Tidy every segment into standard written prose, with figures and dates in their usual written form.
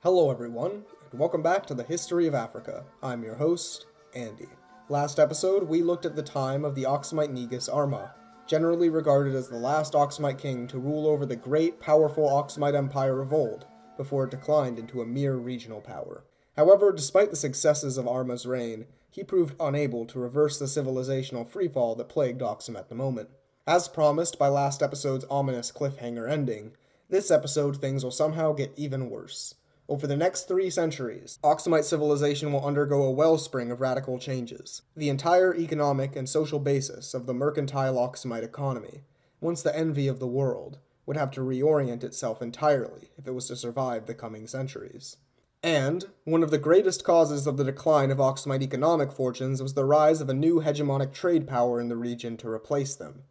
Hello everyone, and welcome back to the History of Africa. I'm your host, Andy. Last episode, we looked at the time of the Oxumite Negus Arma, generally regarded as the last Oxumite king to rule over the great, powerful Oxumite Empire of old, before it declined into a mere regional power. However, despite the successes of Arma's reign, he proved unable to reverse the civilizational freefall that plagued Oxum at the moment. As promised by last episode's ominous cliffhanger ending, this episode things will somehow get even worse. Over the next 3 centuries, Oxumite civilization will undergo a wellspring of radical changes. The entire economic and social basis of the Mercantile Oxumite economy, once the envy of the world, would have to reorient itself entirely if it was to survive the coming centuries. And one of the greatest causes of the decline of Oxumite economic fortunes was the rise of a new hegemonic trade power in the region to replace them.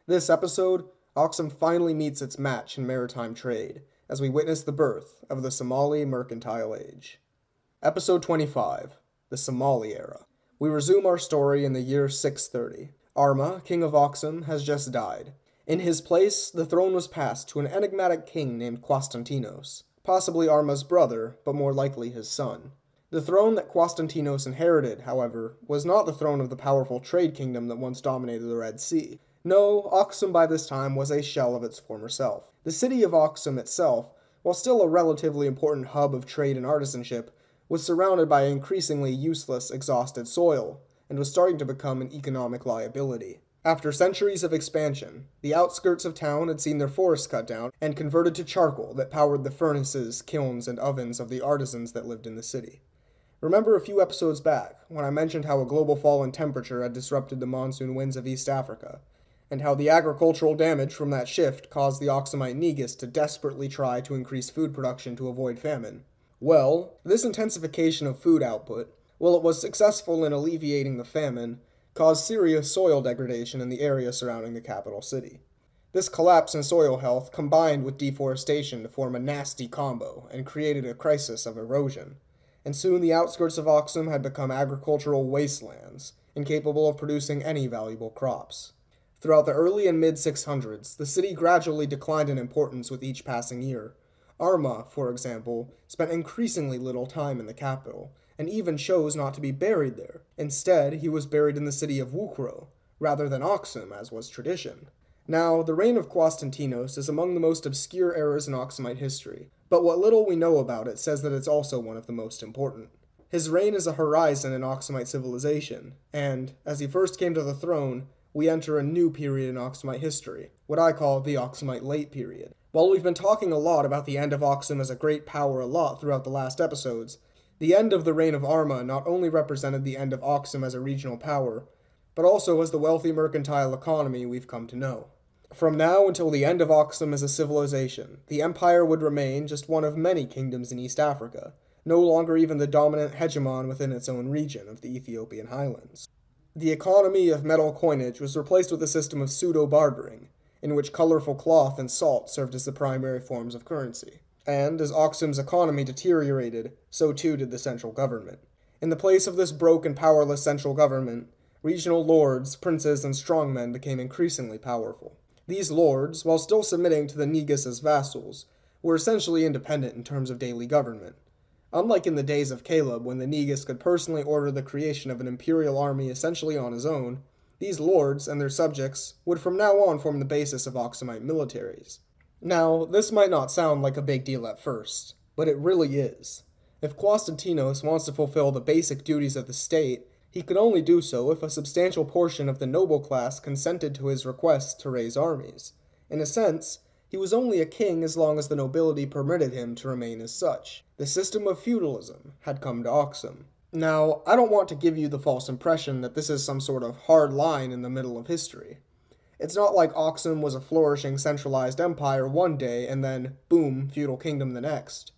This episode, Oxum finally meets its match in maritime trade, as we witness the birth of the Somali Mercantile Age. Episode 25, the Somali Era. We resume our story in the year 630. Arma, king of Oxum, has just died. In his place, the throne was passed to an enigmatic king named Constantinos, possibly Arma's brother, but more likely his son. The throne that Constantinos inherited, however, was not the throne of the powerful trade kingdom that once dominated the Red Sea. No, Oxum by this time was a shell of its former self. The city of Oxum itself, while still a relatively important hub of trade and artisanship, was surrounded by increasingly useless, exhausted soil, and was starting to become an economic liability. After centuries of expansion, the outskirts of town had seen their forests cut down and converted to charcoal that powered the furnaces, kilns, and ovens of the artisans that lived in the city. Remember a few episodes back, when I mentioned how a global fall in temperature had disrupted the monsoon winds of East Africa, and how the agricultural damage from that shift caused the Oxumite Negus to desperately try to increase food production to avoid famine. Well, this intensification of food output, while it was successful in alleviating the famine, caused serious soil degradation in the area surrounding the capital city. This collapse in soil health combined with deforestation to form a nasty combo and created a crisis of erosion, and soon the outskirts of Oxum had become agricultural wastelands, incapable of producing any valuable crops. Throughout the early and mid-600s, the city gradually declined in importance with each passing year. Arma, for example, spent increasingly little time in the capital, and even chose not to be buried there. Instead, he was buried in the city of Wukro, rather than Oxum, as was tradition. Now, the reign of Constantinos is among the most obscure eras in Oxumite history, but what little we know about it says that it's also one of the most important. His reign is a horizon in Oxumite civilization, and, as he first came to the throne, we enter a new period in Oxumite history, what I call the Oxumite Late Period. While we've been talking a lot about the end of Oxum as a great power throughout the last episodes, the end of the reign of Arma not only represented the end of Oxum as a regional power, but also as the wealthy mercantile economy we've come to know. From now until the end of Oxum as a civilization, the empire would remain just one of many kingdoms in East Africa, no longer even the dominant hegemon within its own region of the Ethiopian highlands. The economy of metal coinage was replaced with a system of pseudo-bartering, in which colorful cloth and salt served as the primary forms of currency. And as Oxum's economy deteriorated, so too did the central government. In the place of this broke and powerless central government, regional lords, princes, and strongmen became increasingly powerful. These lords, while still submitting to the Negus as vassals, were essentially independent in terms of daily government. Unlike in the days of Caleb, when the Negus could personally order the creation of an imperial army essentially on his own, these lords and their subjects would from now on form the basis of Oxumite militaries. Now, this might not sound like a big deal at first, but it really is. If Constantinos wants to fulfill the basic duties of the state, he could only do so if a substantial portion of the noble class consented to his request to raise armies. In a sense, he was only a king as long as the nobility permitted him to remain as such. The system of feudalism had come to Oxum. Now, I don't want to give you the false impression that this is some sort of hard line in the middle of history. It's not like Oxum was a flourishing centralized empire one day and then, boom, feudal kingdom the next.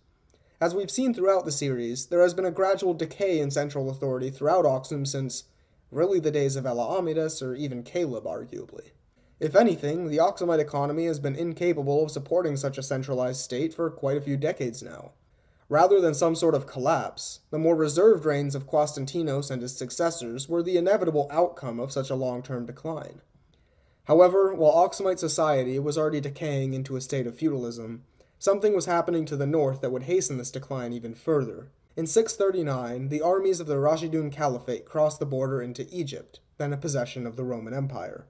As we've seen throughout the series, there has been a gradual decay in central authority throughout Oxum since, really the days of Ela-Amidas or even Caleb, arguably. If anything, the Oxumite economy has been incapable of supporting such a centralized state for quite a few decades now. Rather than some sort of collapse, the more reserved reigns of Constantinos and his successors were the inevitable outcome of such a long-term decline. However, while Oxumite society was already decaying into a state of feudalism, Something was happening to the north that would hasten this decline even further. In 639, the armies of the Rashidun Caliphate crossed the border into Egypt, then a possession of the Roman Empire.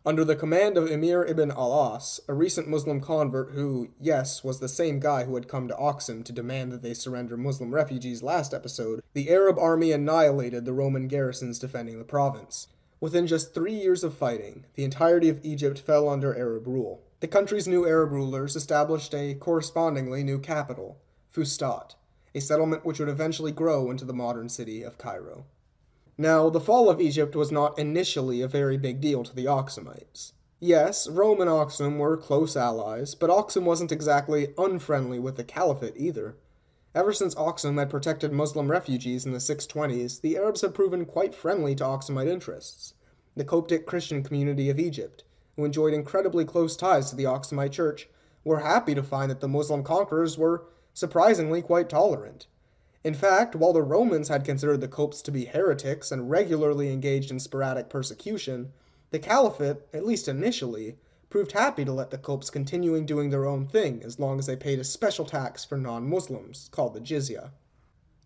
Under the command of Emir ibn al-As, a recent Muslim convert who, yes, was the same guy who had come to Aksum to demand that they surrender Muslim refugees last episode, the Arab army annihilated the Roman garrisons defending the province. Within just 3 years of fighting, the entirety of Egypt fell under Arab rule. The country's new Arab rulers established a correspondingly new capital, Fustat, a settlement which would eventually grow into the modern city of Cairo. Now, the fall of Egypt was not initially a very big deal to the Aksumites. Yes, Rome and Aksum were close allies, but Aksum wasn't exactly unfriendly with the Caliphate either. Ever since Aksum had protected Muslim refugees in the 620s, the Arabs had proven quite friendly to Aksumite interests. The Coptic Christian community of Egypt, who enjoyed incredibly close ties to the Aksumite church, were happy to find that the Muslim conquerors were surprisingly quite tolerant. In fact, while the Romans had considered the Copts to be heretics and regularly engaged in sporadic persecution, the Caliphate, at least initially, proved happy to let the Copts continue doing their own thing as long as they paid a special tax for non-Muslims, called the jizya.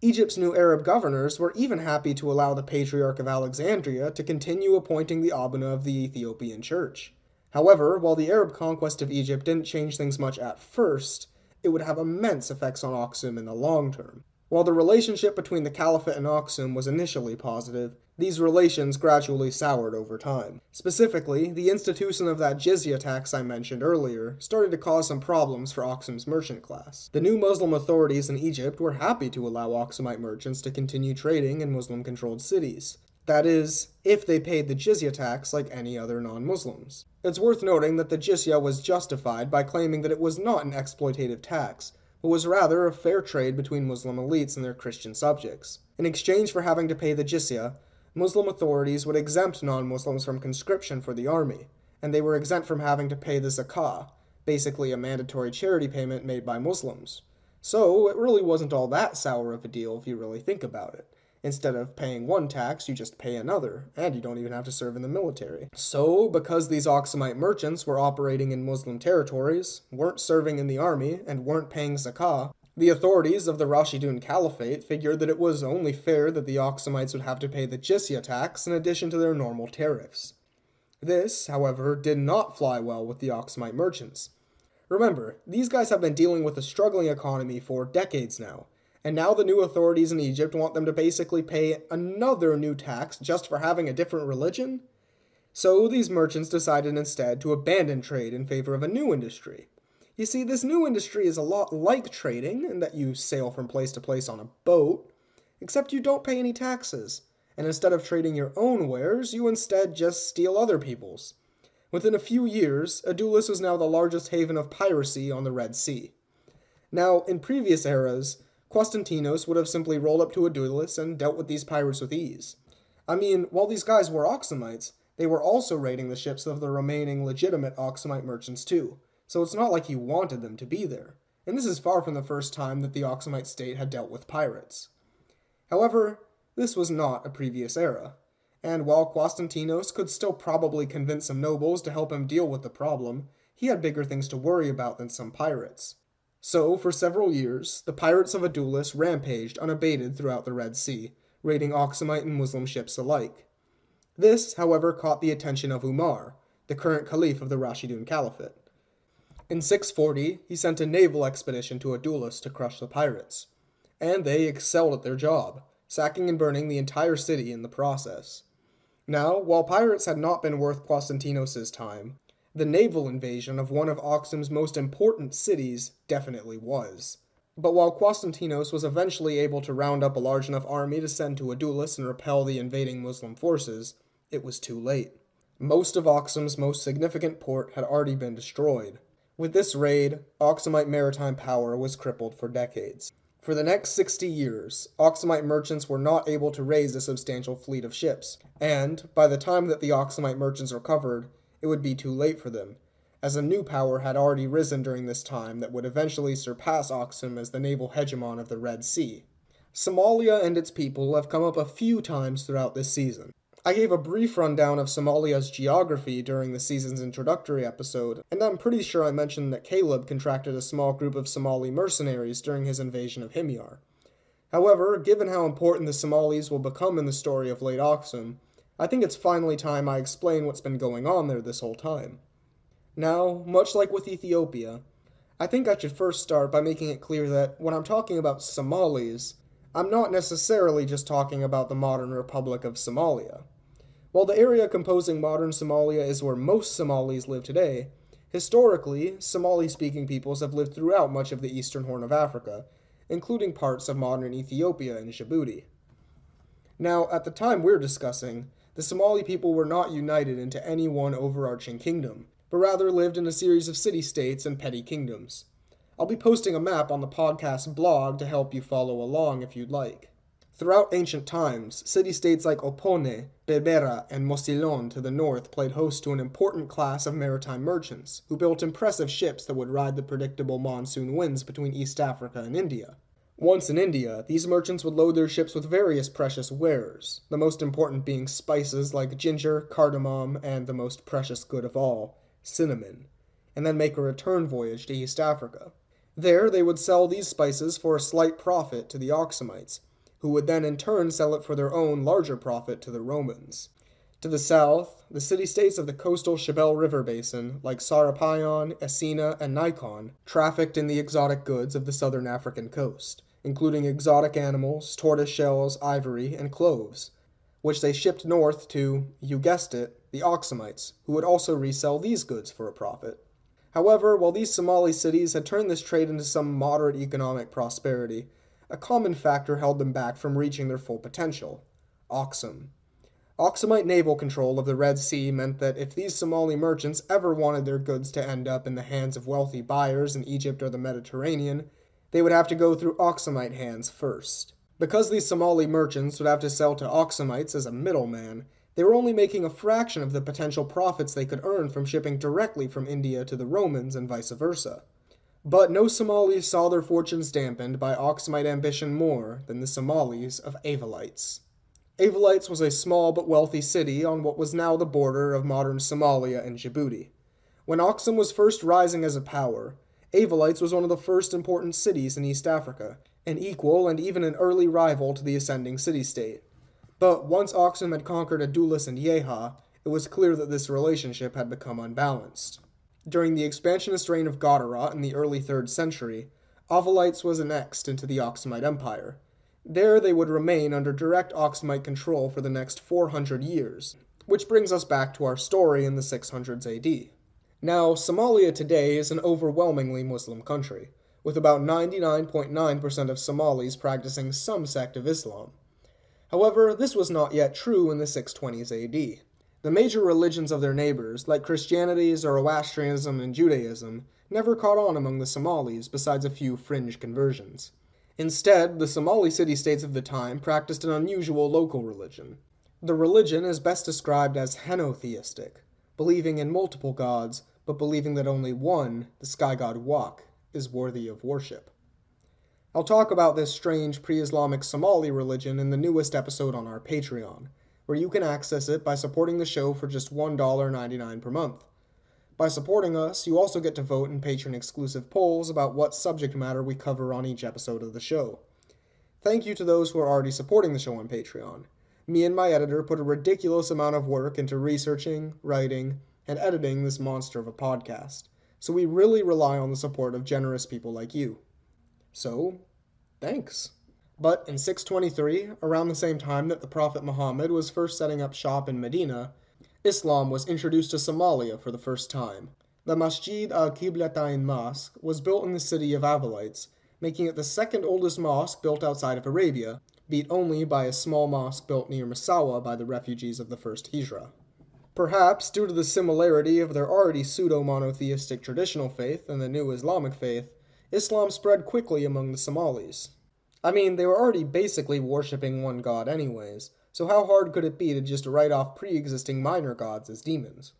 Egypt's new Arab governors were even happy to allow the Patriarch of Alexandria to continue appointing the Abuna of the Ethiopian Church. However, while the Arab conquest of Egypt didn't change things much at first, it would have immense effects on Aksum in the long term. While the relationship between the Caliphate and Aksum was initially positive, these relations gradually soured over time. Specifically, the institution of that jizya tax I mentioned earlier started to cause some problems for Aksum's merchant class. The new Muslim authorities in Egypt were happy to allow Aksumite merchants to continue trading in Muslim-controlled cities. That is, if they paid the jizya tax like any other non-Muslims. It's worth noting that the jizya was justified by claiming that it was not an exploitative tax, but was rather a fair trade between Muslim elites and their Christian subjects. In exchange for having to pay the jizya, Muslim authorities would exempt non-Muslims from conscription for the army, and they were exempt from having to pay the zakah, basically a mandatory charity payment made by Muslims. So it really wasn't all that sour of a deal if you really think about it. Instead of paying one tax, you just pay another, and you don't even have to serve in the military. So, because these Aksumite merchants were operating in Muslim territories, weren't serving in the army, and weren't paying zakah, the authorities of the Rashidun Caliphate figured that it was only fair that the Aksumites would have to pay the jizya tax in addition to their normal tariffs. This, however, did not fly well with the Aksumite merchants. Remember, these guys have been dealing with a struggling economy for decades now, and now the new authorities in Egypt want them to basically pay another new tax just for having a different religion? So these merchants decided instead to abandon trade in favor of a new industry. You see, this new industry is a lot like trading, in that you sail from place to place on a boat, except you don't pay any taxes, and instead of trading your own wares, you instead just steal other people's. Within a few years, Adulis was now the largest haven of piracy on the Red Sea. Now, in previous eras, Constantinos would have simply rolled up to Adulis and dealt with these pirates with ease. I mean, while these guys were Aksumites, they were also raiding the ships of the remaining legitimate Aksumite merchants too, so it's not like he wanted them to be there. And this is far from the first time that the Aksumite state had dealt with pirates. However, this was not a previous era, and while Constantinos could still probably convince some nobles to help him deal with the problem, he had bigger things to worry about than some pirates. So, for several years, the pirates of Adulis rampaged unabated throughout the Red Sea, raiding Aksumite and Muslim ships alike. This, however, caught the attention of Umar, the current caliph of the Rashidun Caliphate. In 640, he sent a naval expedition to Adulis to crush the pirates, and they excelled at their job, sacking and burning the entire city in the process. Now, while pirates had not been worth Constantinos' time, the naval invasion of one of Aksum's most important cities definitely was. But while Constantinos was eventually able to round up a large enough army to send to Adulis and repel the invading Muslim forces, it was too late. Most of Aksum's most significant port had already been destroyed. With this raid, Aksumite maritime power was crippled for decades. For the next 60 years, Aksumite merchants were not able to raise a substantial fleet of ships, and by the time that the Aksumite merchants recovered, it would be too late for them, as a new power had already risen during this time that would eventually surpass Aksum as the naval hegemon of the Red Sea. Somalia and its people have come up a few times throughout this season. I gave a brief rundown of Somalia's geography during the season's introductory episode, and I'm pretty sure I mentioned that Caleb contracted a small group of Somali mercenaries during his invasion of Himyar. However, given how important the Somalis will become in the story of Late Oxum, I think it's finally time I explain what's been going on there this whole time. Now, much like with Ethiopia, I think I should first start by making it clear that when I'm talking about Somalis, I'm not necessarily just talking about the modern Republic of Somalia. While the area composing modern Somalia is where most Somalis live today, historically, Somali-speaking peoples have lived throughout much of the eastern Horn of Africa, including parts of modern Ethiopia and Djibouti. Now, at the time we're discussing, the Somali people were not united into any one overarching kingdom, but rather lived in a series of city-states and petty kingdoms. I'll be posting a map on the podcast blog to help you follow along if you'd like. Throughout ancient times, city-states like Opone, Berbera, and Mosilon to the north played host to an important class of maritime merchants, who built impressive ships that would ride the predictable monsoon winds between East Africa and India. Once in India, these merchants would load their ships with various precious wares, the most important being spices like ginger, cardamom, and the most precious good of all, cinnamon, and then make a return voyage to East Africa. There, they would sell these spices for a slight profit to the Oxumites, who would then in turn sell it for their own larger profit to the Romans. To the south, the city-states of the coastal Shabelle River basin, like Sarapayon, Essina, and Nikon, trafficked in the exotic goods of the southern African coast, including exotic animals, tortoiseshells, ivory, and cloves, which they shipped north to, you guessed it, the Oxumites, who would also resell these goods for a profit. However, while these Somali cities had turned this trade into some moderate economic prosperity, a common factor held them back from reaching their full potential: Oxum. Oxumite naval control of the Red Sea meant that if these Somali merchants ever wanted their goods to end up in the hands of wealthy buyers in Egypt or the Mediterranean, they would have to go through Oxumite hands first. Because these Somali merchants would have to sell to Oxumites as a middleman, they were only making a fraction of the potential profits they could earn from shipping directly from India to the Romans and vice versa. But no Somalis saw their fortunes dampened by Oxumite ambition more than the Somalis of Avalites. Avalites was a small but wealthy city on what was now the border of modern Somalia and Djibouti. When Oxum was first rising as a power, Avalites was one of the first important cities in East Africa, an equal and even an early rival to the ascending city-state. But once Oxum had conquered Adulis and Yeha, it was clear that this relationship had become unbalanced. During the expansionist reign of Godarat in the early 3rd century, Avalites was annexed into the Oxumite Empire. There they would remain under direct Oxumite control for the next 400 years, which brings us back to our story in the 600s AD. Now, Somalia today is an overwhelmingly Muslim country, with about 99.9% of Somalis practicing some sect of Islam. However, this was not yet true in the 620s AD. The major religions of their neighbors, like Christianity, Zoroastrianism, and Judaism, never caught on among the Somalis besides a few fringe conversions. Instead, the Somali city-states of the time practiced an unusual local religion. The religion is best described as henotheistic, believing in multiple gods, but believing that only one, the sky god Wak, is worthy of worship. I'll talk about this strange pre-Islamic Somali religion in the newest episode on our Patreon, where you can access it by supporting the show for just $1.99 per month. By supporting us, you also get to vote in patron-exclusive polls about what subject matter we cover on each episode of the show. Thank you to those who are already supporting the show on Patreon. Me and my editor put a ridiculous amount of work into researching, writing, and editing this monster of a podcast, so we really rely on the support of generous people like you. So, thanks. But in 623, around the same time that the Prophet Muhammad was first setting up shop in Medina, Islam was introduced to Somalia for the first time. The Masjid al-Qiblatain Mosque was built in the city of Avalites, making it the second oldest mosque built outside of Arabia, beat only by a small mosque built near Massawa by the refugees of the first Hijra. Perhaps due to the similarity of their already pseudo-monotheistic traditional faith and the new Islamic faith, Islam spread quickly among the Somalis. I mean, they were already basically worshipping one god anyways, so how hard could it be to just write off pre-existing minor gods as demons?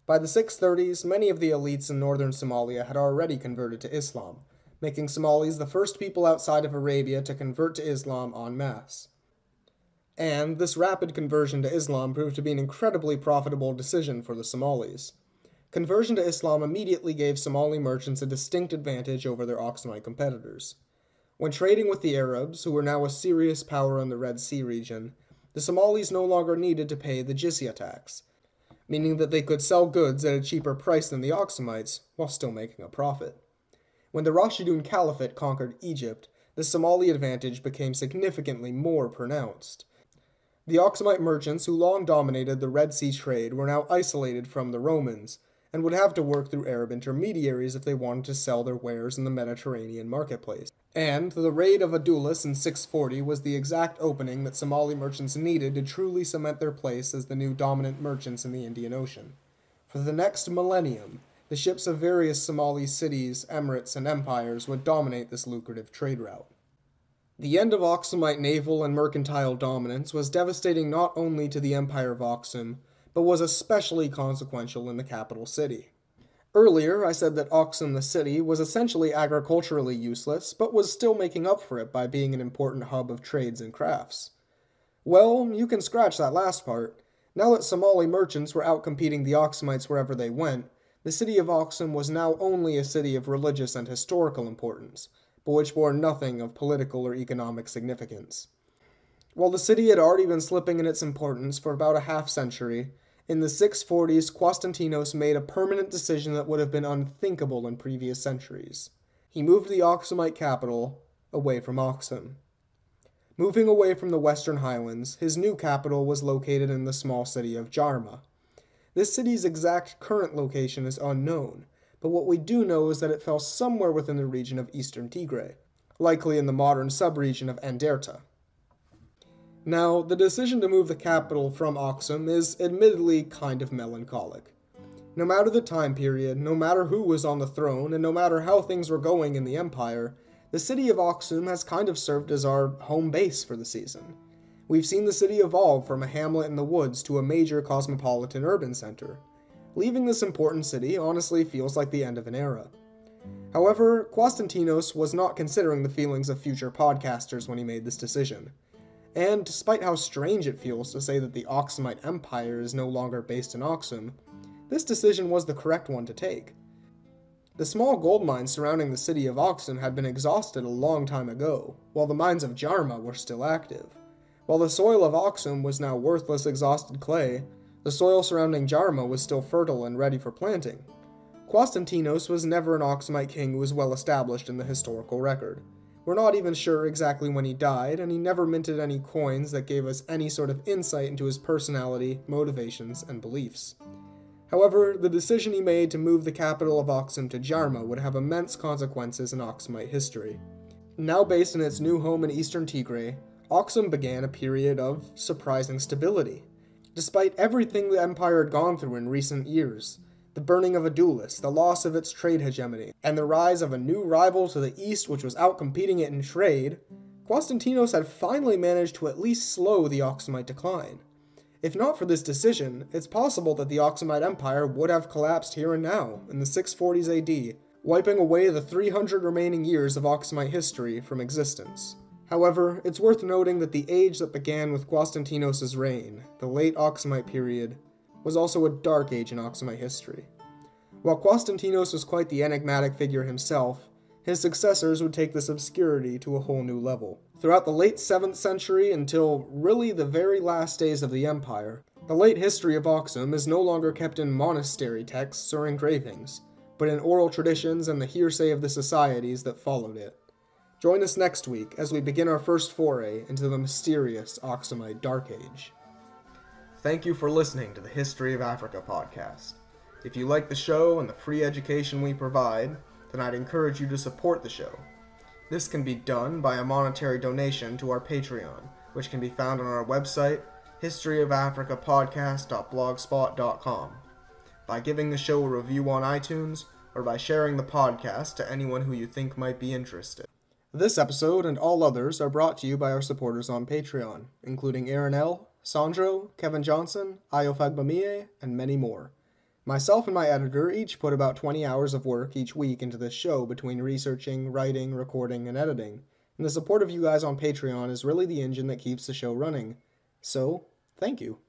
By the 630s, many of the elites in northern Somalia had already converted to Islam, making Somalis the first people outside of Arabia to convert to Islam en masse. And this rapid conversion to Islam proved to be an incredibly profitable decision for the Somalis. Conversion to Islam immediately gave Somali merchants a distinct advantage over their Oxumite competitors. When trading with the Arabs, who were now a serious power in the Red Sea region, the Somalis no longer needed to pay the jizya tax, meaning that they could sell goods at a cheaper price than the Oxumites while still making a profit. When the Rashidun Caliphate conquered Egypt, the Somali advantage became significantly more pronounced. The Oxumite merchants who long dominated the Red Sea trade were now isolated from the Romans, and would have to work through Arab intermediaries if they wanted to sell their wares in the Mediterranean marketplace. And the raid of Adulis in 640 was the exact opening that Somali merchants needed to truly cement their place as the new dominant merchants in the Indian Ocean. For the next millennium, the ships of various Somali cities, emirates, and empires would dominate this lucrative trade route. The end of Oxumite naval and mercantile dominance was devastating not only to the Empire of Aksum, but was especially consequential in the capital city. Earlier, I said that Aksum the city was essentially agriculturally useless, but was still making up for it by being an important hub of trades and crafts. Well, you can scratch that last part. Now that Somali merchants were outcompeting the Aksumites wherever they went, the city of Aksum was now only a city of religious and historical importance, but which bore nothing of political or economic significance. While the city had already been slipping in its importance for about a half-century, in the 640s Constantinos made a permanent decision that would have been unthinkable in previous centuries. He moved the Aksumite capital away from Aksum. Moving away from the western highlands, his new capital was located in the small city of Jarma. This city's exact current location is unknown, but what we do know is that it fell somewhere within the region of eastern Tigray, likely in the modern subregion of Anderta. Now, the decision to move the capital from Aksum is admittedly kind of melancholic. No matter the time period, no matter who was on the throne, and no matter how things were going in the empire, the city of Aksum has kind of served as our home base for the season. We've seen the city evolve from a hamlet in the woods to a major cosmopolitan urban center. Leaving this important city honestly feels like the end of an era. However, Constantinos was not considering the feelings of future podcasters when he made this decision. And despite how strange it feels to say that the Aksumite Empire is no longer based in Aksum, this decision was the correct one to take. The small gold mines surrounding the city of Aksum had been exhausted a long time ago, while the mines of Jarma were still active. While the soil of Aksum was now worthless, exhausted clay, the soil surrounding Jarma was still fertile and ready for planting. Constantinos was never an Aksumite king who was well established in the historical record. We're not even sure exactly when he died, and he never minted any coins that gave us any sort of insight into his personality, motivations, and beliefs. However, the decision he made to move the capital of Aksum to Jarma would have immense consequences in Aksumite history. Now based in its new home in eastern Tigray, Aksum began a period of surprising stability. Despite everything the empire had gone through in recent years, the burning of Adulis, the loss of its trade hegemony, and the rise of a new rival to the east which was outcompeting it in trade, Constantinos had finally managed to at least slow the Aksumite decline. If not for this decision, it's possible that the Aksumite Empire would have collapsed here and now, in the 640s AD, wiping away the 300 remaining years of Aksumite history from existence. However, it's worth noting that the age that began with Constantinos' reign, the late Aksumite period, was also a dark age in Aksumite history. While Constantinos was quite the enigmatic figure himself, his successors would take this obscurity to a whole new level. Throughout the late 7th century until really the very last days of the empire, the late history of Aksum is no longer kept in monastery texts or engravings, but in oral traditions and the hearsay of the societies that followed it. Join us next week as we begin our first foray into the mysterious Aksumite Dark Age. Thank you for listening to the History of Africa podcast. If you like the show and the free education we provide, then I'd encourage you to support the show. This can be done by a monetary donation to our Patreon, which can be found on our website, historyofafricapodcast.blogspot.com, by giving the show a review on iTunes, or by sharing the podcast to anyone who you think might be interested. This episode and all others are brought to you by our supporters on Patreon, including Aaron L., Sandro, Kevin Johnson, Ayo Fagbamie, and many more. Myself and my editor each put about 20 hours of work each week into this show between researching, writing, recording, and editing, and the support of you guys on Patreon is really the engine that keeps the show running. So, thank you.